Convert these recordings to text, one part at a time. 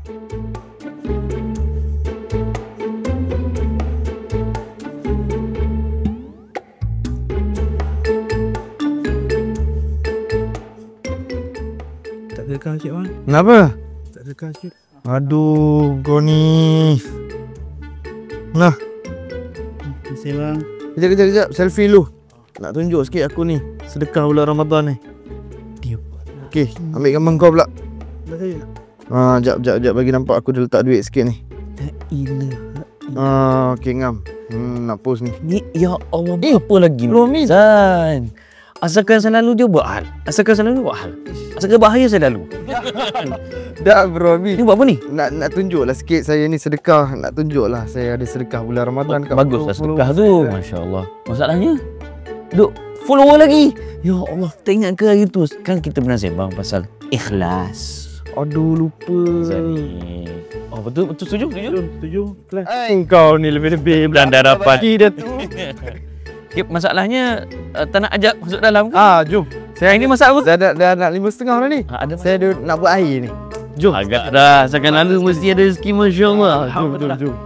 Tak terekam sikit bang. Kenapa? Tak terekam sikit. Aduh, kau ni. Nah, Terima bang. kejap. Selfie lu. Nak tunjuk sikit aku ni. Sedekah bulan Ramadan ni. Dia Okey, ambil gambar kau pula. saya. Jap bagi nampak aku dah letak duit sikit ni. Tak ilah. Okey ngam. Nak post ni. Ni ya Allah, apa lagi ni? Romi. Zan. Asalkan selalu dia buat hal. Asalkan bahaya selalu. Dah bro Ami. Ni buat apa ni? Nak tunjuklah sikit saya ni sedekah. Nak tunjuklah saya ada sedekah bulan Ramadan kat Baguslah sedekah tu. follower. Masya-Allah. Masalahnya duk follower lagi. Ya Allah, tak ingat ke hari tu kan kita pernah sembang pasal ikhlas. Aduh lupa. Zan ni. Oh betul setuju? Setuju. Kelas. Kau ni lebih-lebih Belanda dapat. Dah tu. Okay, masalahnya tak nak ajak masuk dalam ke? Jom. Saya Ini masak apa? Dah nak 5.30 dah ni. Ada Saya ada nak buat air ni. Jom. agak dah. Asalkan lalu mesti ada rezeki, masya-Allah. Jom.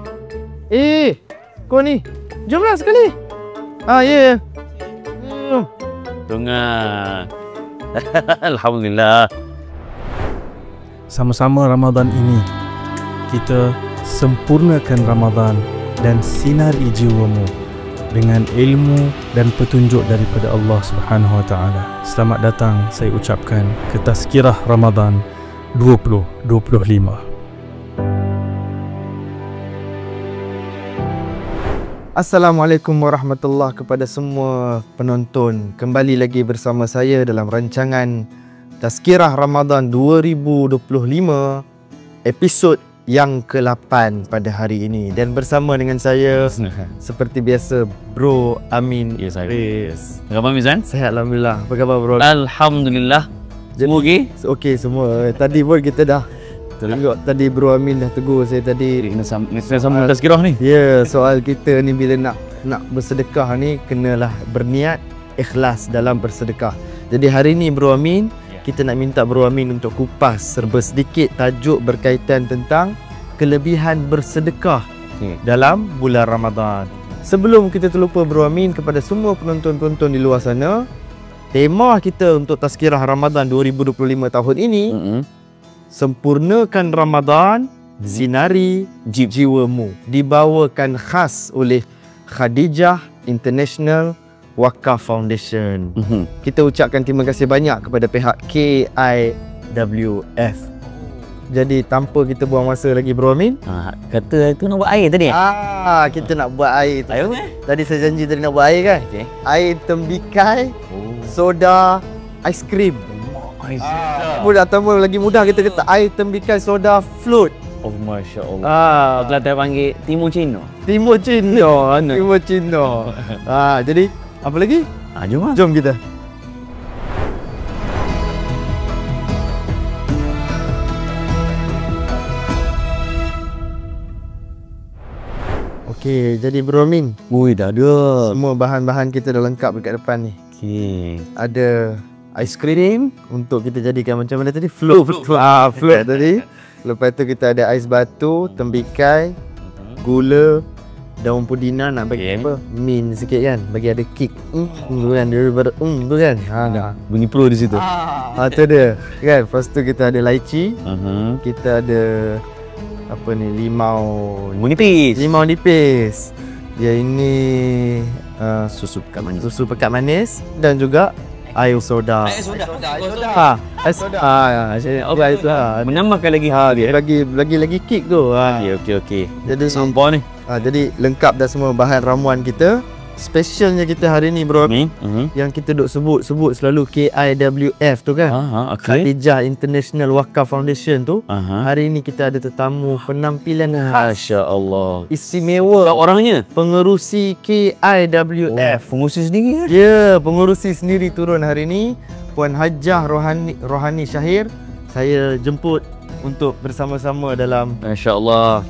Kau ni. Jomlah sekali. Ya. Tengah. Alhamdulillah. Sama-sama Ramadan ini kita sempurnakan Ramadan dan sinari jiwamu dengan ilmu dan petunjuk daripada Allah Subhanahu Wa Taala. Selamat datang saya ucapkan ke Tazkirah Ramadan 2025. Assalamualaikum warahmatullahi kepada semua penonton. Kembali lagi bersama saya dalam rancangan Tazkirah Ramadan 2025 episod yang ke-8 pada hari ini. Dan bersama dengan saya seperti biasa Bro Amin. Ya saya. Yes. Apa Mizan? Sehat alhamdulillah. Apa khabar bro? Alhamdulillah. Semua okey? Okey semua. Tadi pun kita dah tengok tadi Bro Amin dah tegur saya tadi. Kena sama tazkirah ni. Ya, soal kita ni bila nak bersedekah ni kenalah berniat ikhlas dalam bersedekah. Jadi hari ni Bro Amin, kita nak minta Bro Amin untuk kupas serba sedikit tajuk berkaitan tentang kelebihan bersedekah dalam bulan Ramadan. Sebelum kita terlupa Bro Amin, kepada semua penonton-penonton di luar sana, tema kita untuk Tazkirah Ramadan 2025 tahun ini, sempurnakan Ramadan, sinari jiwamu. Dibawakan khas oleh Khadijah International Wakaf Foundation. Kita ucapkan terima kasih banyak kepada pihak KIWF. Jadi tanpa kita buang masa lagi Bro Amin, Kata tu nak buat air tadi. kita nak buat air tu. Air Tadi saya janji tadi nak buat air kan? Okey. Air tembikai, soda, aiskrim. Mudah tambah lagi mudah kita kata air tembikai soda float. Oh masya-Allah. Kelantan panggil Timur Cina. Timur Cina. Timur Cina. Jadi apa lagi? Jom lah. Jom kita. Okey, jadi Bro Amin, Dah ada. semua bahan-bahan kita dah lengkap dekat depan ni. Okey. Ada aiskrim untuk kita jadikan macam mana tadi? Float tadi. Lepas tu kita ada ais batu, tembikai, gula, daun pudina, nak bagi apa? Mint sikit kan, bagi ada kick. Tu kan, daripada tu kan. Dah. Bunyi pro di situ. Tu dia. Kan, lepas tu kita ada lychee, kita ada apa ni, limau nipis. Dia ini Susu pekat manis. susu pekat manis dan juga air soda. Air soda. Air soda. Menambahkan lagi Lagi kick tu. Okey. Jadi Sampah ni. jadi lengkap dah semua bahan ramuan kita. Specialnya kita hari ni Bro, yang kita duk sebut selalu KIWF tu kan. Okey. Khadijah International Wakaf Foundation tu. Hari ni kita ada tetamu penampilan Masya-Allah. istimewa, Orangnya pengerusi KIWF. pengurusi sendiri kan? Ya, pengerusi sendiri turun hari ni, Puan Hajah Rohani Syahir. Saya jemput untuk bersama-sama dalam Masya-Allah.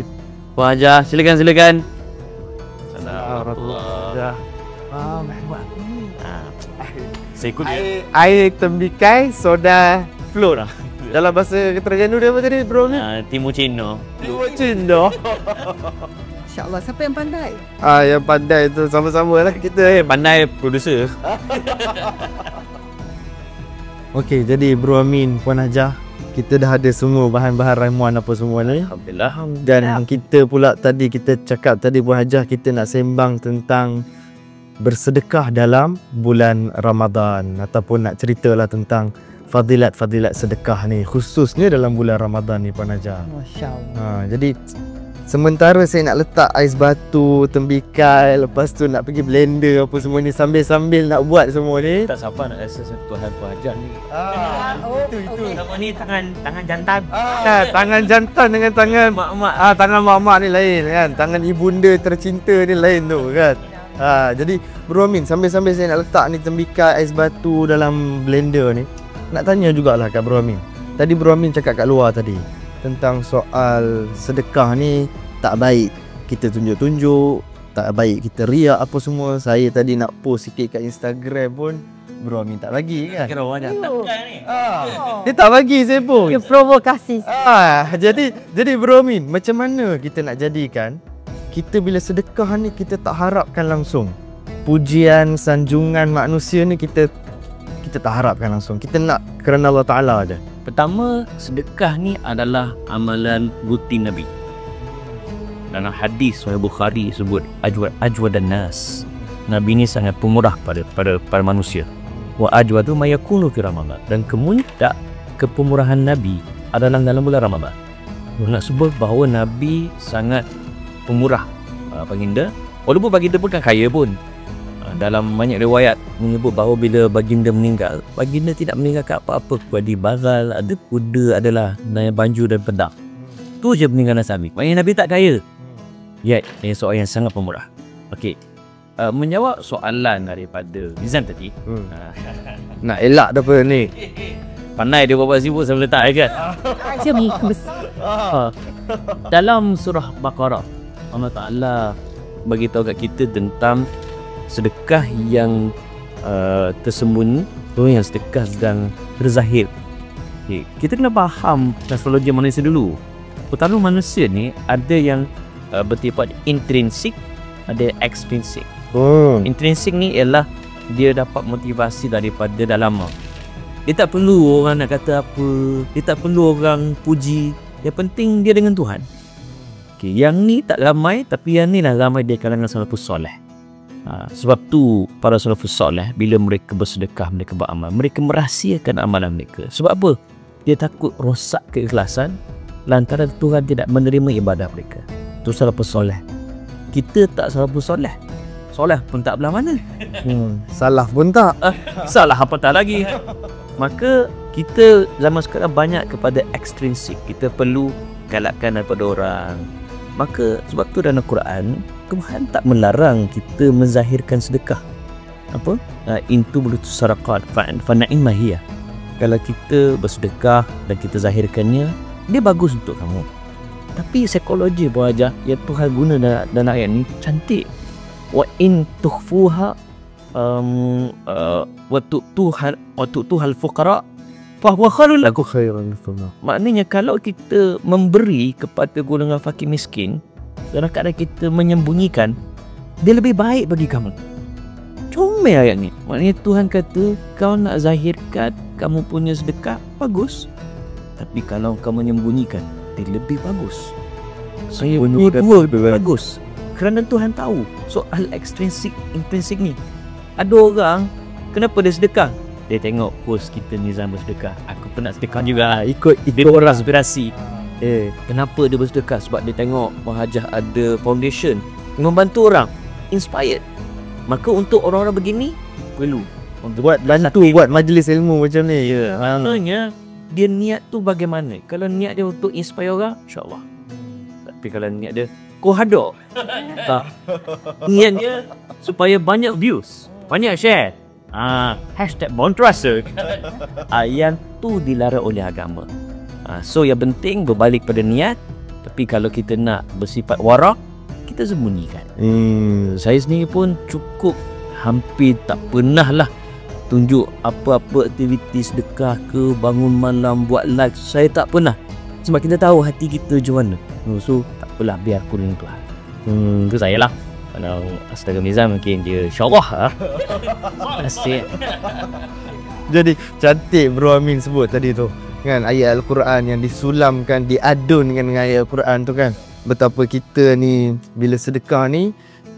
Puan Hajah, silakan. Assalamualaikum. Saya ikut dia. Air tembikai soda float. Dalam bahasa Terengganu dia apa tadi bro ni? Timur Cina. Timur Cina. InsyaAllah. Siapa yang pandai? Yang pandai tu sama-sama lah kita. Pandai producer. Okey, jadi Bro Amin, Puan Hajah, kita dah ada semua bahan-bahan ramuan apa semua ni. Alhamdulillah. Dan kita pula tadi kita cakap tadi Puan Hajah, kita nak sembang tentang bersedekah dalam bulan Ramadan, ataupun nak ceritalah tentang fadilat-fadilat sedekah ni, khususnya dalam bulan Ramadan ni Puan Hajah. Masya-Allah. Jadi sementara saya nak letak ais batu, tembikai, lepas tu nak pergi blender apa semua ni, sambil-sambil nak buat semua ni. Tak siapa nak rasa sentuhan Tuhan Hajar ni. Itu. Nama ni tangan jantan. Tangan jantan dengan tangan Mak-mak. tangan mak-mak ni lain kan. Tangan ibunda tercinta ni lain tu kan. Jadi Bro Amin, sambil-sambil saya nak letak ni tembikai ais batu dalam blender ni, nak tanya jugalah kat Bro Amin. Tadi Bro Amin cakap kat luar tadi tentang soal sedekah ni tak baik kita tunjuk-tunjuk, tak baik kita riak apa semua. Saya tadi nak post sikit kat Instagram pun Bro Amin tak bagi kan. Kira orang jantan ni. Dia tak bagi saya pun. Dia provokasi. Jadi Bro Amin, macam mana kita nak jadikan kita bila sedekah ni kita tak harapkan langsung pujian, sanjungan manusia ni, kita tak harapkan langsung. Kita nak kerana Allah Ta'ala aja. Pertama, sedekah ni adalah amalan rutin Nabi. Dalam hadis Sahih Bukhari sebut ajwad dan nas. Nabi ni sangat pemurah pada manusia. Wa ajwadu ma yakunu fi Ramadan. Dan kemudian kepemurahan Nabi adalah dalam bulan Ramadan. Nak sebut bahawa Nabi sangat pemurah baginda. Walaupun baginda pun kan kaya pun. Dalam banyak riwayat menyebut bahawa bila baginda meninggal, baginda tidak meninggalkan apa-apa kecuali bazal, ada kuda, adalah baju dan pedang. Tu je peninggalan Nabi. Maknanya Nabi tak kaya. Ya, ini soalan yang sangat pemurah. Okey. Menjawab soalan daripada Nizam tadi. Nak elak dah apa ni? Pandai dia buat sibuk saya letak kan. Dalam surah Baqarah, Allah Ta'ala bagi tahu kat kita tentang sedekah yang tersembunyi, yang sedekah dan terzahir. Okay. Kita kena faham psikologi manusia dulu. Pertama, manusia ni ada yang bertifat intrinsik, ada extrinsik. Intrinsik ni ialah dia dapat motivasi daripada dalam. Dia tak perlu orang nak kata apa, dia tak perlu orang puji. Yang penting dia dengan Tuhan. Okay, yang ni tak ramai, tapi yang ni lah ramai di kalangan salafus soleh. Sebab tu para salafus soleh bila mereka bersedekah, mereka beramal, mereka merahsiakan amalan mereka. Sebab apa? Dia takut rosak keikhlasan lantaran Tuhan tidak menerima ibadah mereka. Itu salafus soleh. Kita tak salafus soleh. Soleh pun tak belah mana. Salaf pun tak. Salah apa tak lagi. Maka kita zaman sekarang banyak kepada ekstrinsik. Kita perlu galakkan daripada orang. Maka sebab tu dalam Al-Quran, Tuhan tak melarang kita menzahirkan sedekah. Apa? Intu bulutus sadaqat fa na'imah hiya. Kalau kita bersedekah dan kita zahirkannya, dia bagus untuk kamu. Tapi psikologi pun aja yang Tuhan guna dalam ayat ni cantik. Wa in tukhfuha wa tu'tuhal fuqara fa huwa khairul lakum. Maknanya kalau kita memberi kepada golongan fakir miskin dalam keadaan kita menyembunyikan, dia lebih baik bagi kamu. Comel ayat ni. Maknanya Tuhan kata kau nak zahirkan kamu punya sedekah, bagus. Tapi kalau kau menyembunyikan, dia lebih bagus. Saya dua bagus. Kerana Tuhan tahu soal ekstrinsik, intrinsik ni. Ada orang, kenapa dia sedekah? Dia tengok post kita Nizam bersedekah, aku pun nak sedekah juga. Ikut orang inspirasi. Kenapa dia bersedekah? Sebab dia tengok Puan Hajah ada foundation membantu orang, inspired. Maka untuk orang-orang begini perlu buat bantu buat majlis ilmu macam ni. Maknanya dia niat tu bagaimana? Kalau niat dia untuk inspire orang, insya-Allah. Tapi kalau niat dia kohado, tak. Niat dia supaya banyak views, banyak share. Hashtag Bontrasa. Yang tu dilarang oleh agama. So yang penting berbalik pada niat. Tapi kalau kita nak bersifat warak, kita sembunyikan. Saya sendiri pun cukup hampir tak pernah lah tunjuk apa-apa aktiviti sedekah ke, bangun malam, buat live, saya tak pernah. Sebab kita tahu hati kita macam mana. So tak apalah, biar aku dengan Tuhan. Itu saya lah. Kalau Astaga Mizan mungkin dia insyaAllah. Asyik. Jadi cantik Bro Amin sebut tadi tu kan, ayat Al-Quran yang disulamkan, diadun dengan ayat Al-Quran tu kan. Betapa kita ni bila sedekah ni,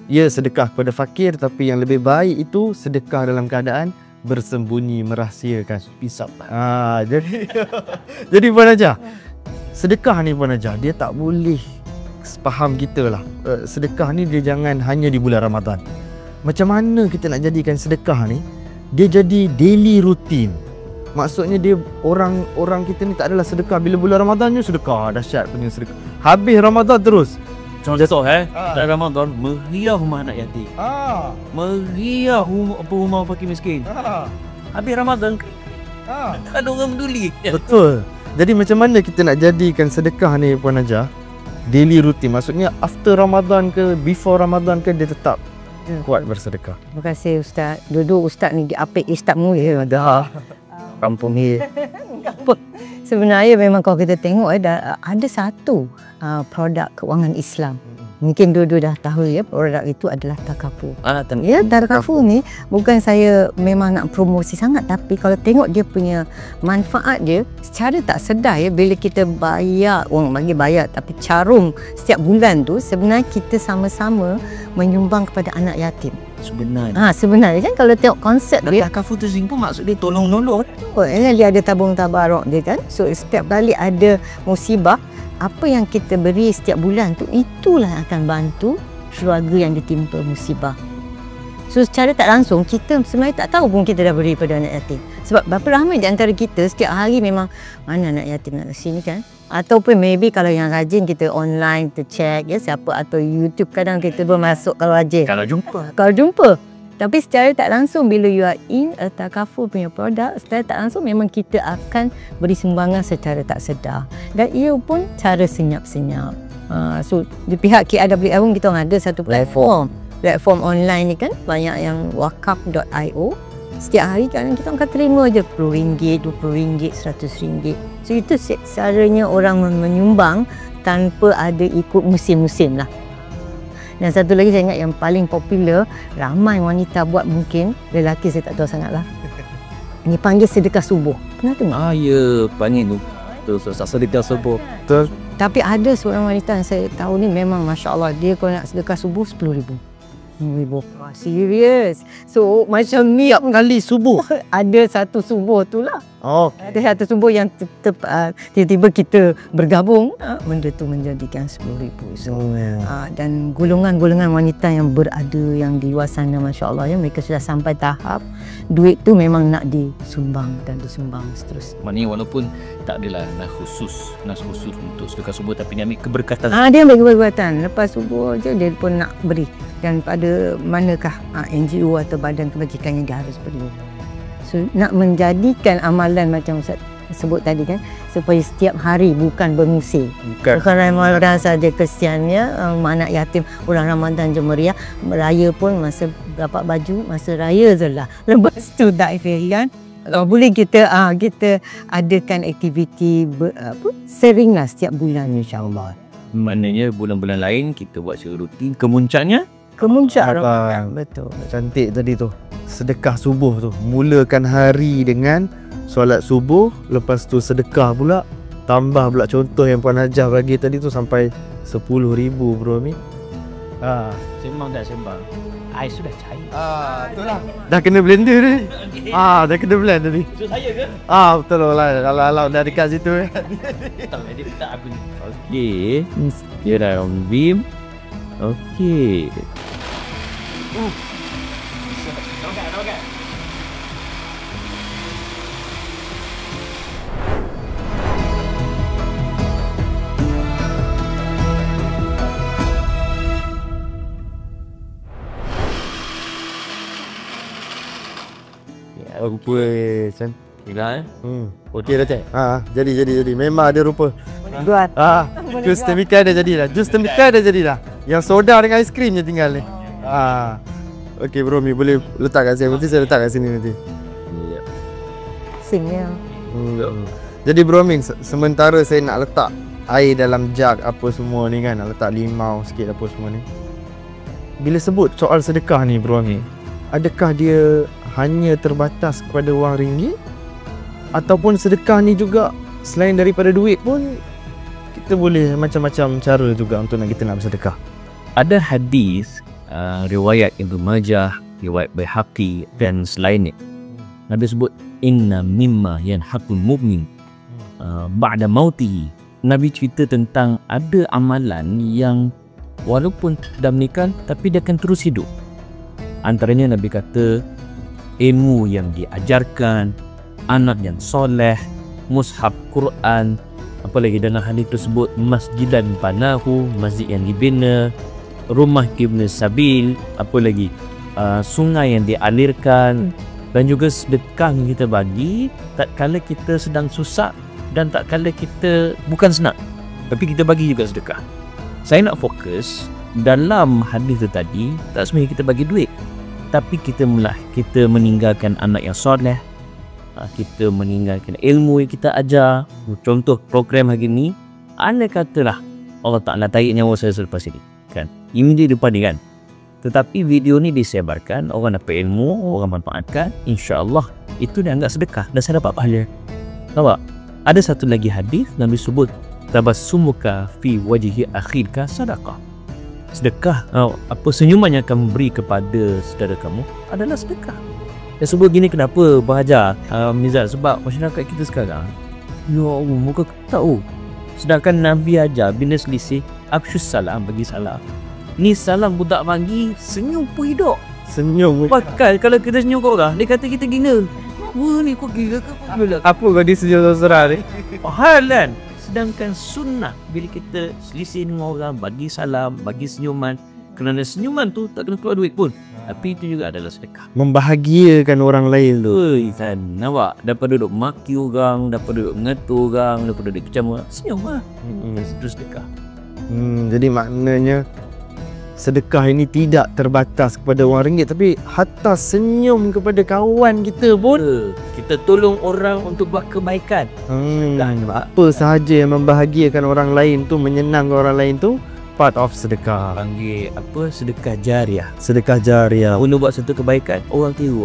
ya sedekah kepada fakir, tapi yang lebih baik itu sedekah dalam keadaan bersembunyi, merahsiakan. Pisau. Jadi jadi Puan Hajah, sedekah ni Puan Hajah, dia tak boleh, faham kita lah, sedekah ni dia jangan hanya di bulan Ramadan. Macam mana kita nak jadikan sedekah ni dia jadi daily routine? Maksudnya dia orang kita ni tak adalah sedekah bila bulan Ramadan je sedekah, dahsyat punya sedekah. Habis Ramadan terus Contoh tak Ramadan meriah rumah anak yatim. Meriah rumah fakir miskin. Habis Ramadan tak ada orang peduli. Betul. Jadi macam mana kita nak jadikan sedekah ni Puan Hajah daily routine? Maksudnya after Ramadan ke before Ramadan ke dia tetap kuat bersedekah? Terima kasih Ustaz. Dulu Ustaz ni diapik Ustaz mulia dah. Kampung ni. Sebenarnya memang kalau kita tengok ada satu produk kewangan Islam. Mungkin dulu dah tahu ya, produk itu adalah takaful. Ya, takaful ni bukan saya memang nak promosi sangat, tapi kalau tengok dia punya manfaat dia secara tak sedar ya, bila kita bayar, orang bagi bayar tapi carung setiap bulan tu, sebenarnya kita sama-sama menyumbang kepada anak yatim. Sebenarnya kan kalau tengok konsep dia takaful tu pun maksud dia tolong-nolong. Dia ada tabung tabarok dia kan. So setiap kali ada musibah, apa yang kita beri setiap bulan tu, itulah yang akan bantu keluarga yang ditimpa musibah. So secara tak langsung kita sebenarnya tak tahu pun kita dah beri pada anak yatim. Sebab berapa ramai di antara kita setiap hari memang mana anak yatim nak sini kan. Ataupun maybe kalau yang rajin kita online, kita check ya siapa, atau YouTube kadang kita pun masuk kalau rajin. Kalau jumpa. Tapi secara tak langsung bila you are in a takaful punya produk, secara tak langsung memang kita akan beri sumbangan secara tak sedar. Dan ia pun cara senyap-senyap. So di pihak KRWL pun kita orang ada satu platform online ni kan, banyak yang wakaf.io. Setiap hari kan kita akan terima je RM10, RM20, RM100. So itu caranya orang menyumbang tanpa ada ikut musim-musim lah. Dan satu lagi saya ingat yang paling popular, ramai wanita buat, mungkin lelaki saya tak tahu sangat lah. Ini panggil sedekah subuh. Pernah tengok? Ya, panggil tu. Sedekah subuh. Betul. Tapi ada seorang wanita yang saya tahu ni memang Masya Allah, dia kalau nak sedekah subuh RM10,000. Serius. So macam ni kali subuh. Ada satu subuh tu lah. Ada satu subuh yang tiba-tiba kita bergabung, benda tu menjadikan RM10,000. So dan golongan-golongan wanita yang berada yang di luar sana Masya Allah ya, mereka sudah sampai tahap duit tu memang nak disumbang dan disumbang seterusnya. Maknanya walaupun tak adalah nas khusus untuk sedekah subuh, tapi dia ambil keberkatan. Dia ambil keberkatan. Lepas subuh je dia pun nak beri. Dan pada manakah NGO atau badan kebajikan yang dia harus beri. So nak menjadikan amalan macam Ustaz sebut tadi kan, supaya setiap hari bukan bermusim. Bukan Ramadan saja kesiannya, anak yatim, bulan Ramadan je meriah, raya pun masa dapat baju masa raya je lah. Lepas tu tak kan. Kalau boleh kita adakan aktiviti sering lah setiap bulan insya-Allah. Maknanya bulan-bulan lain kita buat secara rutin, kemuncaknya betul. Cantik tadi tu. Sedekah subuh tu. Mulakan hari dengan solat subuh, lepas tu sedekah pula. Tambah pula contoh yang Puan Hajah bagi tadi tu sampai RM10,000 Bro Amin. Sembang tak sembang. Air sudah cair. Itulah. Dah kena blender ni. Dah kena blend tadi. Itu saya ke? Betul lah. Kalau dah dekat situ. Tak ada tak apa ni. Okey. Dia dah on beam. Okey. Rupa cantik Gila Okey dah cik. Jadi. Memang ada rupa. Buat. Jus temikai dah jadilah. Jus temikai dah jadilah. Yang soda dengan aiskrim je tinggal ni. Okey Bro Mi, boleh letak kat sini. Nanti saya letak kat sini nanti. masing-masing ya. Jadi Bro Amin, sementara saya nak letak air dalam jug apa semua ni kan, nak letak limau sikit apa semua ni. Bila sebut soal sedekah ni Bro Amin, adakah dia hanya terbatas kepada wang ringgit? Ataupun sedekah ni juga selain daripada duit pun kita boleh macam-macam cara juga untuk kita nak bersedekah? Ada hadis riwayat Ibnu Majah, riwayat Baihaqi dan selainnya. Nabi sebut inna mimma yanhaqul mu'min ba'da mautihi. Nabi cerita tentang ada amalan yang walaupun dah menikah tapi dia akan terus hidup. Antaranya Nabi kata ilmu yang diajarkan, anak yang soleh, mushaf Quran, apalagi dalam hadis tersebut masjidan panahu, masjid yang dibina, rumah ibn sabil, apa lagi sungai yang dialirkan, dan juga sedekah yang kita bagi tak kala kita sedang susah dan tak kala kita bukan senang, tapi kita bagi juga sedekah. Saya nak fokus dalam hadis itu tadi, tak semestinya kita bagi duit, tapi kita meninggalkan anak yang soleh, kita meninggalkan ilmu yang kita ajar. Contoh program hari ni, anda katalah Allah Ta'ala tarik nyawa saya selepas ini kan, ini di depan ni kan, tetapi video ni disebarkan, orang dapat ilmu, orang manfaatkan, insya-Allah itu dianggap sedekah dan saya dapat pahala. Nampak? Ada satu lagi hadis Nabi sebut tabassumuka fi wajhi akhika sadaqah. Sedekah, apa senyuman yang kamu beri kepada saudara kamu adalah sedekah. Dan sebut gini kenapa Bahajar Mizal, sebab masyarakat kita sekarang, ya Allah, muka tahu. Sedangkan Nabi ajar bila selisih afsyus salam, bagi salam. Ni salam budak bagi, senyum pun hidup. Senyum. Bakal kalau kita senyum kat orang, dia kata kita gila. Wah ni kau gila ke apa? Apa kau dia senyum seorang ni? Hal kan. Sedangkan sunnah bila kita selisih dengan orang, bagi salam, bagi senyuman, kerana senyuman tu tak kena keluar duit pun, tapi itu juga adalah sedekah. Membahagiakan orang lain tu. Oi kan, nampak? Daripada duduk maki orang, daripada duduk mengetuk orang, daripada duduk kecam orang, senyum lah. Itu sedekah. Jadi maknanya sedekah ini tidak terbatas kepada wang ringgit, tapi hatta senyum kepada kawan kita pun. Kita tolong orang untuk buat kebaikan. Apa sahaja yang membahagiakan orang lain tu, menyenangkan orang lain tu, part of sedekah. Panggil apa? Sedekah jariah. Sedekah jariah. Untuk buat satu kebaikan, orang tiru,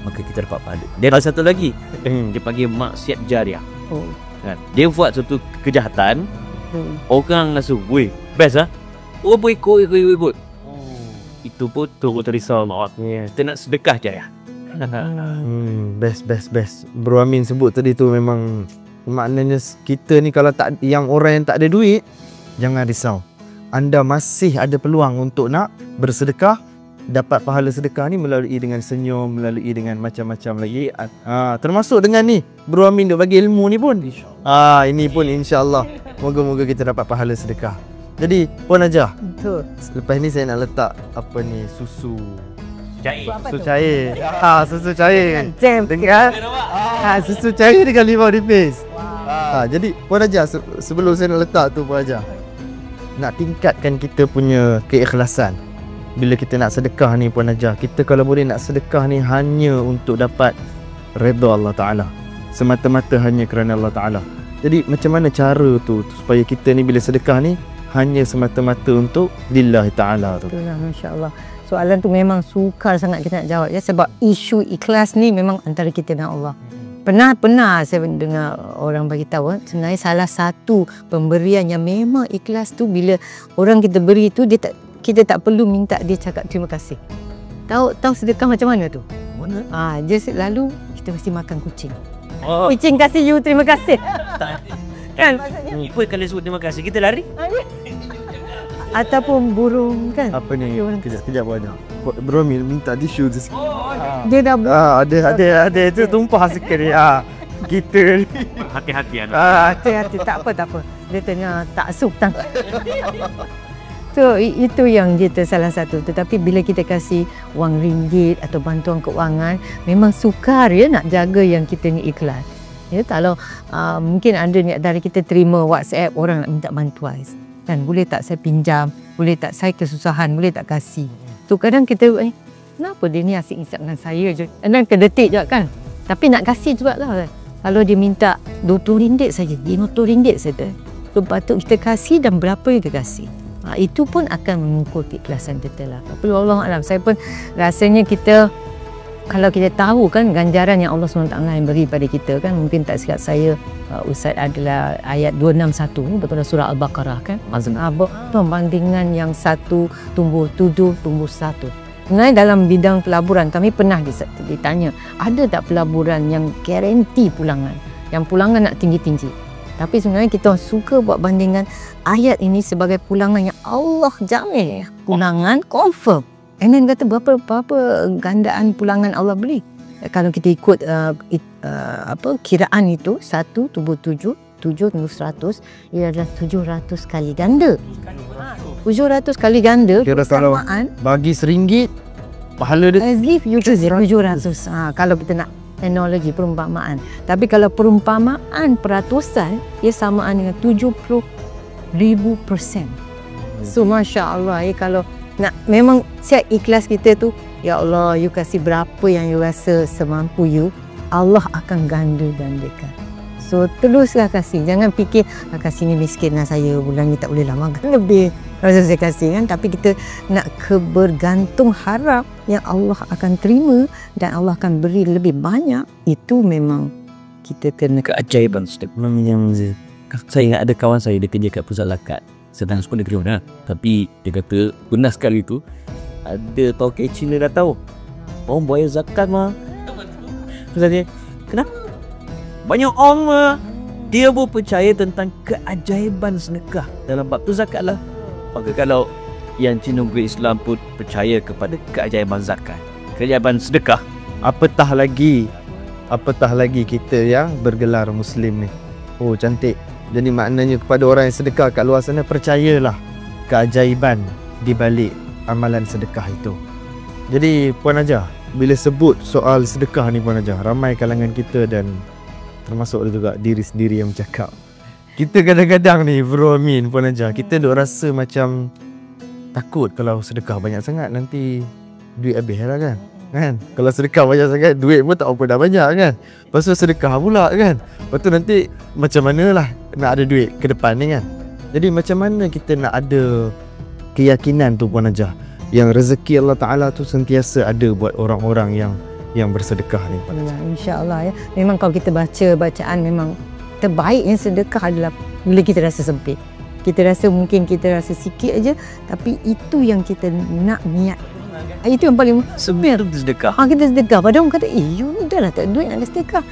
maka kita dapat pahala. Dia ada satu lagi, dia panggil maksiat jariah. Kan? Dia buat satu kejahatan, orang rasa, weh, best lah. Orang pun ikut. Itu pun turut terisau Allah. Kita nak sedekah jariah. Best. Bro Amin sebut tadi tu memang maknanya kita ni kalau tak, yang orang yang tak ada duit, jangan risau. Anda masih ada peluang untuk nak bersedekah, dapat pahala sedekah ni melalui dengan senyum, melalui dengan macam-macam lagi. Termasuk dengan ni, Bro Amin duk bagi ilmu ni pun. Ini pun insya-Allah moga-moga kita dapat pahala sedekah. Jadi Puan Hajah, betul. Lepas ni saya nak letak apa ni, susu cair. Susu cair. Susu cair kan. Dengar? Susu cair dengan limau nipis. Jadi Puan Hajah, sebelum saya nak letak tu Puan Hajah, nak tingkatkan kita punya keikhlasan. Bila kita nak sedekah ni Puan Hajah, kita kalau boleh nak sedekah ni hanya untuk dapat redha Allah Ta'ala, semata-mata hanya kerana Allah Ta'ala. Jadi macam mana cara tu supaya kita ni bila sedekah ni hanya semata-mata untuk lillahi ta'ala tu? Itulah, Masya Allah. Soalan tu memang sukar sangat kita nak jawab ya, sebab isu ikhlas ni memang antara kita dan Allah. Pernah saya dengar orang bagi tahu, sebenarnya salah satu pemberian yang memang ikhlas tu bila orang kita beri tu, kita tak perlu minta dia cakap terima kasih. Tahu sedekah macam mana tu? Mana? Just lalu kita mesti makan kucing. Kucing kasih you terima kasih. Kan? Apa kalau sebut terima kasih kita lari? Ataupun burung kan? Apa ni? Kejap banyak. Bro minta tisu tu sikit. Dia dah ada itu tumpah sikit ni. Kita ni hati-hati hati-hati, tak apa. Dia tengah tak sultan. So itu yang kita salah satu. Tetapi bila kita kasih wang ringgit atau bantuan keuangan, memang sukar ya nak jaga yang kita ni ikhlas. Ya, kalau mungkin ada niat dari kita terima WhatsApp orang nak minta bantuan. Kan, boleh tak saya pinjam, boleh tak saya kesusahan, boleh tak kasih. Tu kadang kita, kenapa dia ni asyik isap dengan saya je? Dan kedetik je kan? Tapi nak kasih juga lah. Kalau dia minta RM20 saja, RM50 saja, so patut kita kasih dan berapa yang kita kasih. Itu pun akan mengukur keikhlasan kita lah. Tapi Allah Alam, saya pun rasanya kita, kalau kita tahu kan ganjaran yang Allah SWT yang beri pada kita kan, mungkin tak silap saya Ustaz adalah ayat 261 daripada surah Al-Baqarah kan. Perbandingan yang 1 tumbuh 7 tumbuh 1. Sebenarnya dalam bidang pelaburan kami pernah ditanya, ada tak pelaburan yang garanti pulangan, yang pulangan nak tinggi-tinggi. Tapi sebenarnya kita suka buat bandingan ayat ini sebagai pulangan yang Allah jamin. Pulangan confirm. And then kata berapa gandaan pulangan Allah beri. Kalau kita ikut kiraan itu 1 tumbuh 7 tumbuh 100, ia adalah 700 kali ganda. 700 kali ganda. Kira kalau bagi RM1, pahala dia as if you choose 700. Kalau kita nak analogi perumpamaan. Tapi kalau perumpamaan peratusan, ia samaan dengan 70,000%. So Masya Allah, kalau nak memang siap ikhlas kita tu, ya Allah, you kasih berapa yang you rasa semampu you, Allah akan gandakan. So teruslah kasih, jangan fikir kasih ni miskin lah saya, bulan ni tak boleh lah makan lebih kalau saya kasih kan. Tapi kita nak bergantung harap yang Allah akan terima dan Allah akan beri lebih banyak. Itu memang kita kena keajaiban Ustaz. Saya ingat ada kawan saya, dia kerja kat pusat lakat, sedang sekolah negeri mana, tapi dia kata pernah sekali tu ada tauke Cina dah tahu orang bayar zakat mah. Ustaz dia, kenapa? Banyak orang dia pun percaya tentang keajaiban sedekah dalam bab tu zakat lah. Maka kalau yang Cina Islam pun percaya kepada keajaiban zakat, keajaiban sedekah, apatah lagi kita yang bergelar Muslim ni. Oh cantik. Jadi maknanya kepada orang yang sedekah kat luar sana, percayalah keajaiban di balik amalan sedekah itu. Jadi Puan Hajah, bila sebut soal sedekah ni Puan Hajah, ramai kalangan kita dan termasuk juga diri sendiri yang bercakap, kita kadang-kadang ni Bro Amin, Puan Hajah, kita duk rasa macam takut kalau sedekah banyak sangat nanti duit habis lah kan. Kalau sedekah banyak sangat, duit pun tak apa dah banyak kan. Lepas tu sedekah pula kan, lepas tu nanti macam mana lah nak ada duit ke depan ni kan. Jadi macam mana kita nak ada keyakinan tu Puan Hajah, yang rezeki Allah Ta'ala tu sentiasa ada buat orang-orang yang bersedekah ni. InsyaAllah ya. Memang kalau kita baca bacaan, memang terbaik yang sedekah adalah bila kita rasa sempit. Kita rasa mungkin kita rasa sikit aja, tapi itu yang kita nak niat. Itu yang paling sebenarnya sedekah. Kita sedekah. Padahal orang kata, you dah lah tak ada duit nak sedekah.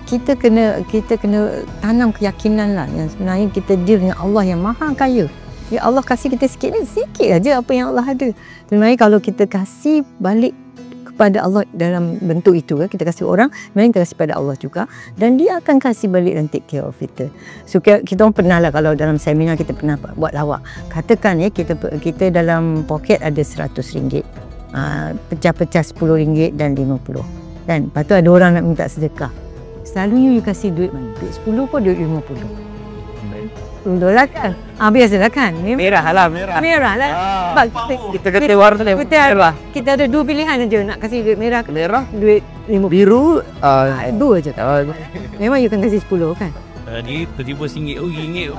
Kita kena tanam keyakinan lah yang sebenarnya kita deal dengan Allah yang maha kaya. Ya Allah kasih kita sikit ni, sikit aja apa yang Allah ada. Sebenarnya kalau kita kasih balik kepada Allah dalam bentuk itu, kita kasih orang, memang kita kasih pada Allah juga, dan dia akan kasih balik dan take care of kita. So kita orang pernah lah, kalau dalam seminar kita pernah buat lawak, katakan ya kita dalam poket ada RM100, pecah-pecah RM10 dan RM50, dan lepas tu ada orang nak minta sedekah. Selalunya you kasih duit mana? Duit 10 pun duit 50. $10 kan? Biasalah kan? Merah lah. Merah lah. Kita kata warna merah. Kita ada dua pilihan aja, nak kasih duit merah, duit 50. Biru, dua je. Memang you kan kasih 10 kan? Ni tiba-tiba RM1,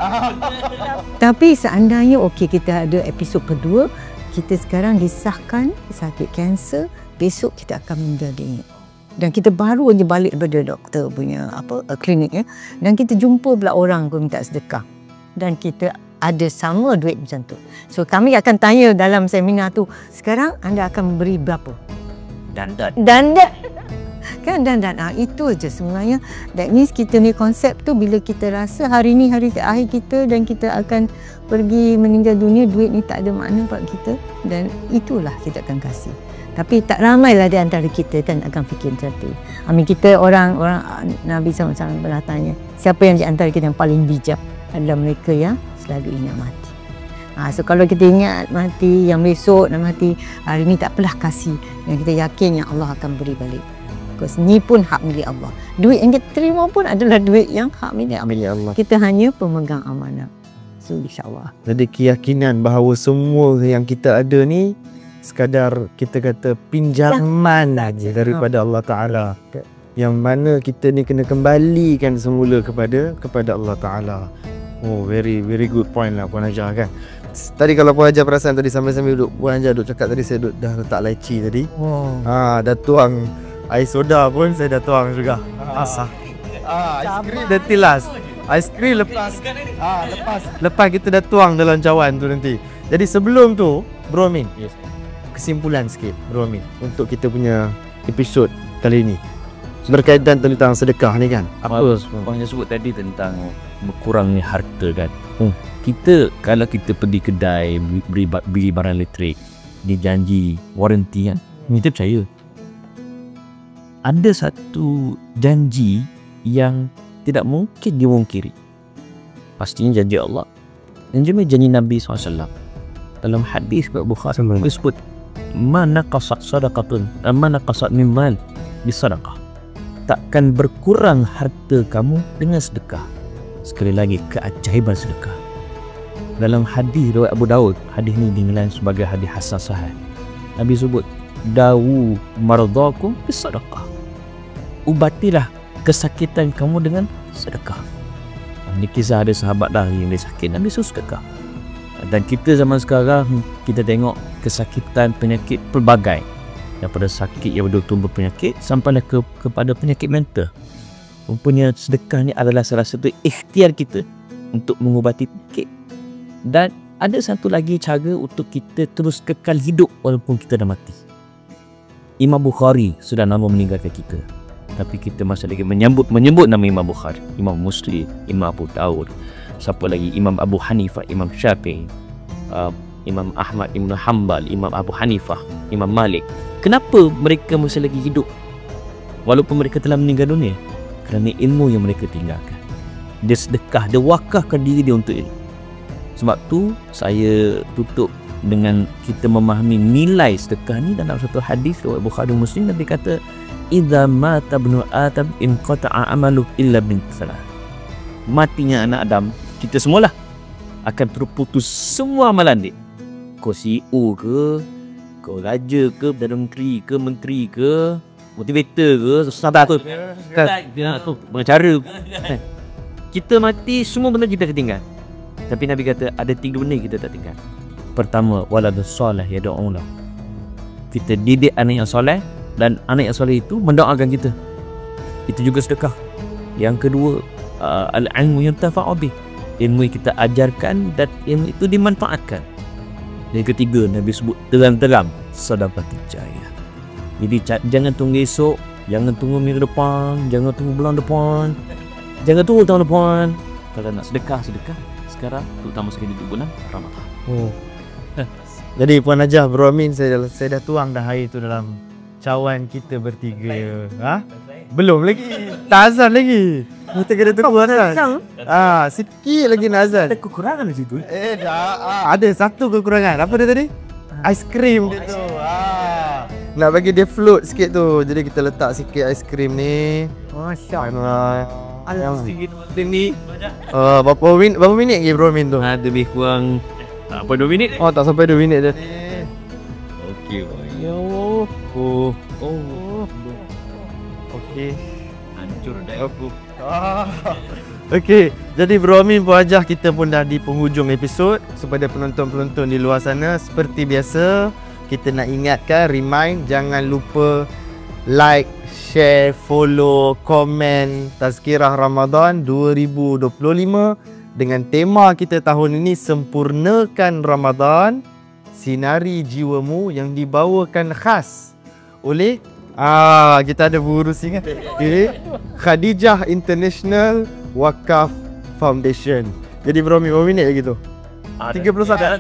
Tapi seandainya kita ada episod kedua, kita sekarang disahkan sakit kanser, besok kita akan menjadi, dan kita baru aja balik daripada doktor punya klinik ya, dan kita jumpa pula orang pun minta sedekah, dan kita ada sama duit macam tu. So kami akan tanya dalam seminar tu, sekarang anda akan beri berapa? Dandan. Kan dandan. Itu aja sebenarnya. That means kita ni konsep tu, bila kita rasa hari ni hari terakhir kita dan kita akan pergi meninggal dunia, duit ni tak ada makna buat kita, dan itulah kita akan kasih. Tapi tak ramailah di antara kita kan akan fikir macam tu. Kita orang Nabi SAW pernah tanya, siapa yang di antara kita yang paling bijak? Adalah mereka yang selalu ingat mati. So kalau kita ingat mati, yang besok nak mati, hari ni tak apalah kasih, dan kita yakin yang Allah akan beri balik. Because ni pun hak milik Allah. Duit yang kita terima pun adalah duit yang hak milik Allah. Kita hanya pemegang amanah. So insyaAllah. Jadi keyakinan bahawa semua yang kita ada ni sekadar kita kata pinjaman aja daripada Allah Ta'ala. yang mana kita ni kena kembalikan semula kepada Allah Ta'ala. Oh, very good point lah Puan Hajah kan. Tadi kalau Puan Hajah perasan tadi sambil-sambil duduk Puan Hajah duduk cakap tadi, saya duduk dah letak leci tadi. Dah tuang air soda pun saya dah tuang juga. Aiskrim dah tilas. Aiskrim lepas kita dah tuang dalam cawan tu nanti. Jadi sebelum tu Bro Amin, kesimpulan sikit Bro Amin untuk kita punya episod kali ni berkaitan tentang sedekah ni kan. Apa Puan Hajah sebut tadi tentang berkurangnya harta kan. Kita kalau kita pergi kedai beli barang elektrik, dijanji waranti kan, kita percaya. Ada satu janji yang tidak mungkin dimungkiri, pastinya janji Allah dan juga janji Nabi SAW. Dalam hadis Bukhari disebut mana qasat sadaqatun mana qasat min mal bisadaqah, takkan berkurang harta kamu dengan sedekah. Sekali lagi, keajaiban sedekah. Dalam hadis riwayat Abu Daud, hadis ni dinilai sebagai hadis hasan sahih. Nabi sebut dawu maradakum bisadaqah, ubatilah kesakitan kamu dengan sedekah. Ini kisah ada sahabat dah yang dia sakit, Nabi suruh sedekah. Dan kita zaman sekarang, kita tengok kesakitan penyakit pelbagai, daripada sakit yang betul-betul berpenyakit sampailah kepada penyakit mental. Rupanya sedekah ni adalah salah satu ikhtiar kita untuk mengubati penyakit. Dan ada satu lagi cara untuk kita terus kekal hidup walaupun kita dah mati. Imam Bukhari sudah lama meninggalkan kita, tapi kita masih lagi menyebut nama Imam Bukhari, Imam Muslim, Imam Abu Daud, siapa lagi, Imam Abu Hanifah, Imam Syafi'i, Imam Ahmad Ibn Hanbal, Imam Abu Hanifah, Imam Malik. Kenapa mereka masih lagi hidup walaupun mereka telah meninggal dunia? Kerana ilmu yang mereka tinggalkan. Dia sedekah, dia wakafkan diri dia untuk ilmu. Sebab tu saya tutup dengan kita memahami nilai sedekah ni. Dalam satu hadis riwayat Bukhari Muslim, Nabi kata idza mata ibnu adam inqata'a amalu illa bin salah. Matinya anak Adam, kita semualah akan terputus semua amalan dia. Kau CEO ke, kau raja ke, Perdana Menteri ke, menteri ke, motivator ke, sahabat tu, pengacara. Kita mati, semua benda kita ketinggal. Tapi Nabi kata ada 3 benda kita tak tinggal. Pertama, waladus soleh yad'ulah. Kita didik anak yang soleh, dan anak yang soleh itu mendoakan kita. Itu juga sedekah. Yang kedua, al-ilmu yuntafa'u bih, ilmu yang kita ajarkan dan ilmu itu dimanfaatkan. Yang ketiga, Nabi sebut terang-terang sedekah jariah. Jadi jangan tunggu esok, jangan tunggu minggu depan, jangan tunggu bulan depan, jangan tunggu tahun depan. Kalau nak sedekah sekarang, terutama sekali di bulan Ramadan. Jadi Puan Hajah, Bro Amin, saya dah tuang dah air tu dalam cawan kita bertiga. Belum lagi, tak azan lagi. Kita kena tunggu azan. Sikit lagi nak azan. Ada kekurangan di situ. Ada satu kekurangan. Apa dia tadi? Aiskrim dia tu. Nak bagi dia float sikit tu. Jadi kita letak sikit aiskrim ni. Masya-Allah. Sikit ni. Berapa minit lagi Bro Amin tu? Ada lebih kurang apa 2 minit? Oh, tak sampai 2 minit dah. Okey. Ya Allah. Okey. Hancur dah aku. Okey, jadi Bro Amin, Puan Hajah, kita pun dah di penghujung episod. Kepada penonton-penonton di luar sana, seperti biasa, kita nak ingatkan, remind, jangan lupa like, share, follow, komen Tazkirah Ramadan 2025 dengan tema kita tahun ini, Sempurnakan Ramadan, Sinari Jiwamu, yang dibawakan khas oleh kita ada berurus ingat. Khadijah International Wakaf Foundation. Jadi Bro Amin, berapa minit lagi tu? 31.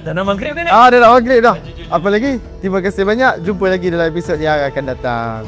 Dah nak maghrib kan? Dah nak maghrib dah. Apa lagi? Terima kasih banyak. Jumpa lagi dalam episod yang akan datang.